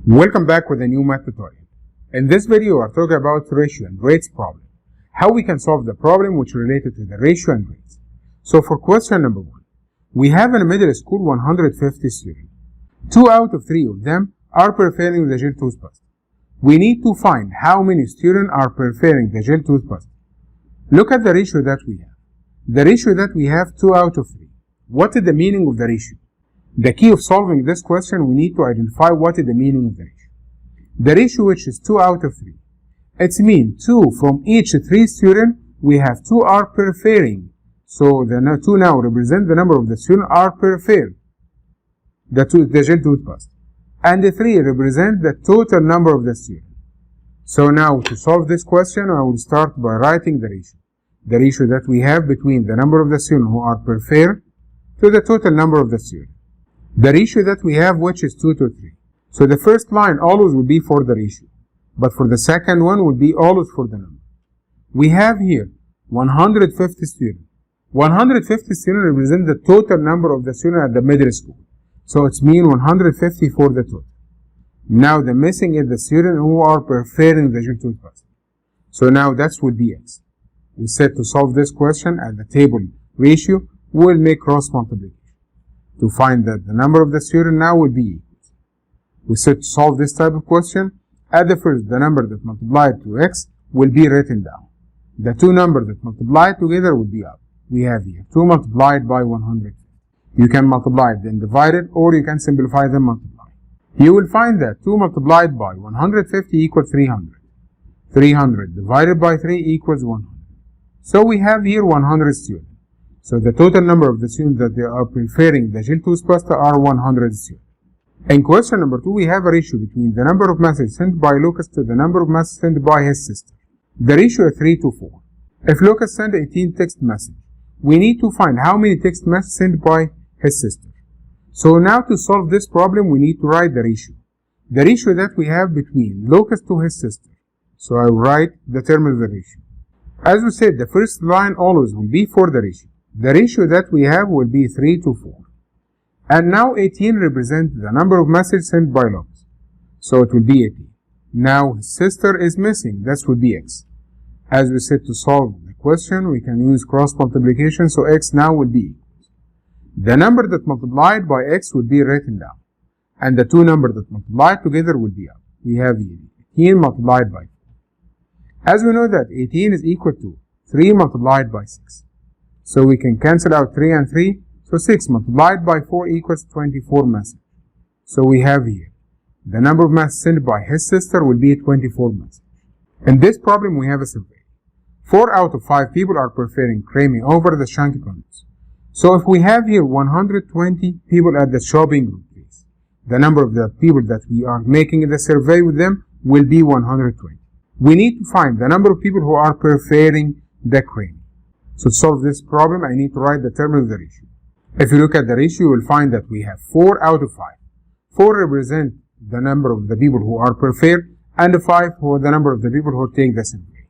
Welcome back with a new math tutorial. In this video, we are talking about ratio and rates problem. How we can solve the problem which is related to the ratio and rates. So for question number 1, we have in a middle school 150 students. 2 out of 3 of them are preferring the gel toothpaste. We need to find how many students are preferring the gel toothpaste. Look at the ratio that we have. The ratio that we have 2 out of 3. What is the meaning of the ratio? The key of solving this question, we need to identify what is the meaning of the ratio. The ratio which is 2 out of 3. It means 2 from each 3 students, we have 2 are preferring. So the 2 now represent the number of the students are preferred the gel toothpaste. And the 3 represent the total number of the students. So now to solve this question, I will start by writing the ratio. The ratio that we have between the number of the students who are preferred to the total number of the students. The ratio that we have which is 2 to 3. So the first line always will be for the ratio. But for the second one will be always for the number. We have here 150 students. 150 students represent the total number of the students at the middle school. So it's mean 150 for the total. Now the missing is the students who are preferring the gel toothpaste. So now that would be x. We said to solve this question at the table ratio, we will make cross multiplication. To find that the number of the student now will be equals. We said to solve this type of question, at the first, the number that multiplied to x will be written down. The two numbers that multiplied together will be up. We have here 2 multiplied by 100. You can multiply it then divide it, or you can simplify them multiply. You will find that 2 multiplied by 150 equals 300. 300 divided by 3 equals 100. So we have here 100 students. So the total number of the students that they are preferring the gel toothpaste are 100 students. In question number 2, we have a ratio between the number of messages sent by Lucas to the number of messages sent by his sister. The ratio is 3 to 4. If Lucas sent 18 text messages, we need to find how many text messages sent by his sister. So now to solve this problem, we need to write the ratio. The ratio that we have between Lucas to his sister. So I will write the term of the ratio. As we said, the first line always will be for the ratio. The ratio that we have will be 3 to 4. And now 18 represents the number of messages sent by Lucas. So it will be 18. Now his sister is missing. That would be x. As we said to solve the question, we can use cross multiplication. So x now will be equals. The number that multiplied by x will be written down. And the two numbers that multiplied together will be up. We have here 18 multiplied by 4. As we know that 18 is equal to 3 multiplied by 6. So we can cancel out 3 and 3. So 6 multiplied by 4 equals 24 messages. So we have here the number of messages sent by his sister will be 24 messages. In this problem we have a survey. 4 out of 5 people are preferring creamy over the chunky donuts. So if we have here 120 people at the shopping group place, the number of the people that we are making the survey with them will be 120. We need to find the number of people who are preferring the creamy. So to solve this problem, I need to write the term of the ratio. If you look at the ratio, you will find that we have 4 out of 5. 4 represent the number of the people who are preferred, and 5 for the number of the people who take the survey.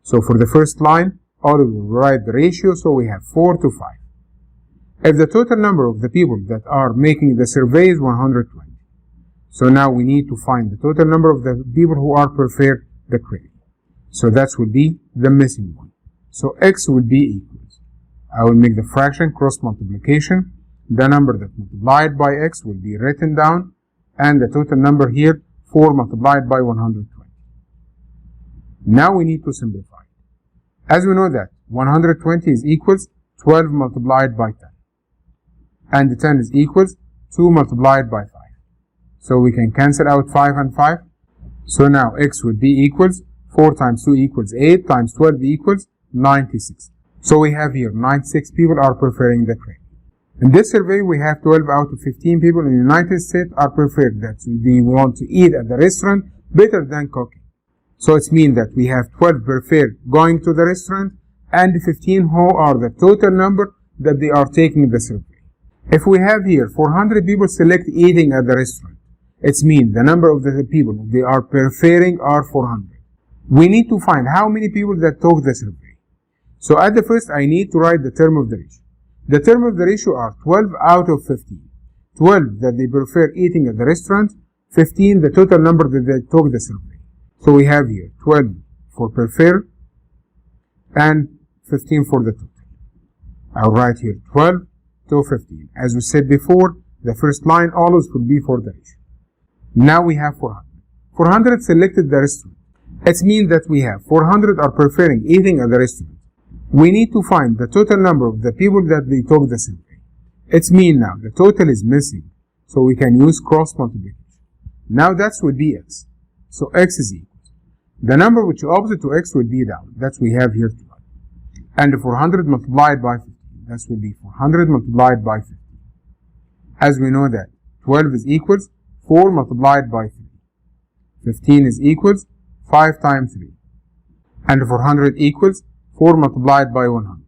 So for the first line, always we will write the ratio, so we have 4 to 5. If the total number of the people that are making the survey is 120. So now we need to find the total number of the people who are preferred the cream. So that will be the missing one. So x will be equals. I will make the fraction cross multiplication. The number that multiplied by x will be written down. And the total number here, 4 multiplied by 120. Now we need to simplify. As we know that 120 is equals 12 multiplied by 10. And 10 is equals 2 multiplied by 5. So we can cancel out 5 and 5. So now x would be equals 4 times 2 equals 8 times 12 equals 96. So we have here 96 people are preferring the cream. In this survey, we have 12 out of 15 people in the United States are preferred that they want to eat at the restaurant better than cooking. So it means that we have 12 preferred going to the restaurant and 15 who are the total number that they are taking the survey. If we have here 400 people select eating at the restaurant, it means the number of the people they are preferring are 400. We need to find how many people that took the survey. So at the first, I need to write the term of the ratio. The term of the ratio are 12 out of 15. 12 that they prefer eating at the restaurant, 15, the total number that they took the survey. So we have here 12 for prefer and 15 for the total. I'll write here 12 to 15. As we said before, the first line always will be for the ratio. Now we have 400. 400 selected the restaurant. It means that we have 400 are preferring eating at the restaurant. We need to find the total number of the people that they took the survey. It means now the total is missing, so we can use cross multiplication. Now that would be x. So x is equal. The number which is opposite to x will be down. That we have here 12. And 400 multiplied by 15. That will be 400 multiplied by 15. As we know that 12 is equals 4 multiplied by 3. 15 is equals 5 times 3. And 400 equals 4 multiplied by 100.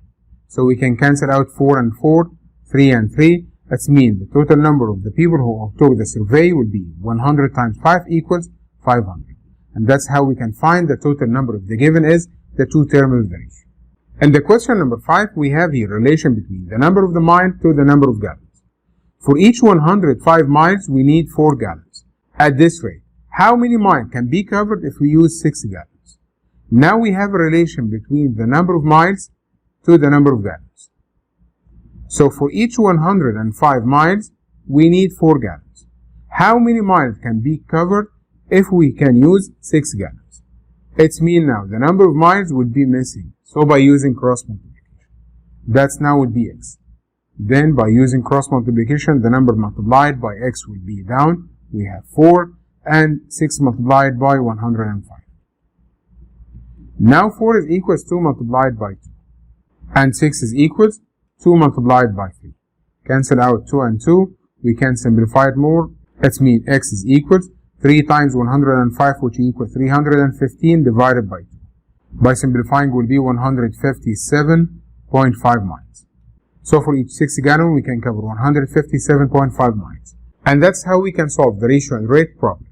So we can cancel out 4 and 4, 3 and 3. That means the total number of the people who took the survey will be 100 times 5 equals 500. And that's how we can find the total number of the given is the two terms of the ratio. In the question number 5, we have here relation between the number of the miles to the number of gallons. For each 105 miles, we need 4 gallons. At this rate, how many miles can be covered if we use 6 gallons? Now we have a relation between the number of miles to the number of gallons. So for each 105 miles, we need 4 gallons. How many miles can be covered if we can use 6 gallons? It means now the number of miles would be missing. So by using cross multiplication, that's now would be x. Then by using cross multiplication, the number multiplied by x will be down. We have 4 and 6 multiplied by 105. Now 4 is equals 2 multiplied by 2. And 6 is equals 2 multiplied by 3. Cancel out 2 and 2. We can simplify it more. That means x is equals 3 times 105, which equals 315 divided by 2. By simplifying will be 157.5 miles. So for each 6 gallon, we can cover 157.5 miles. And that's how we can solve the ratio and rate problem.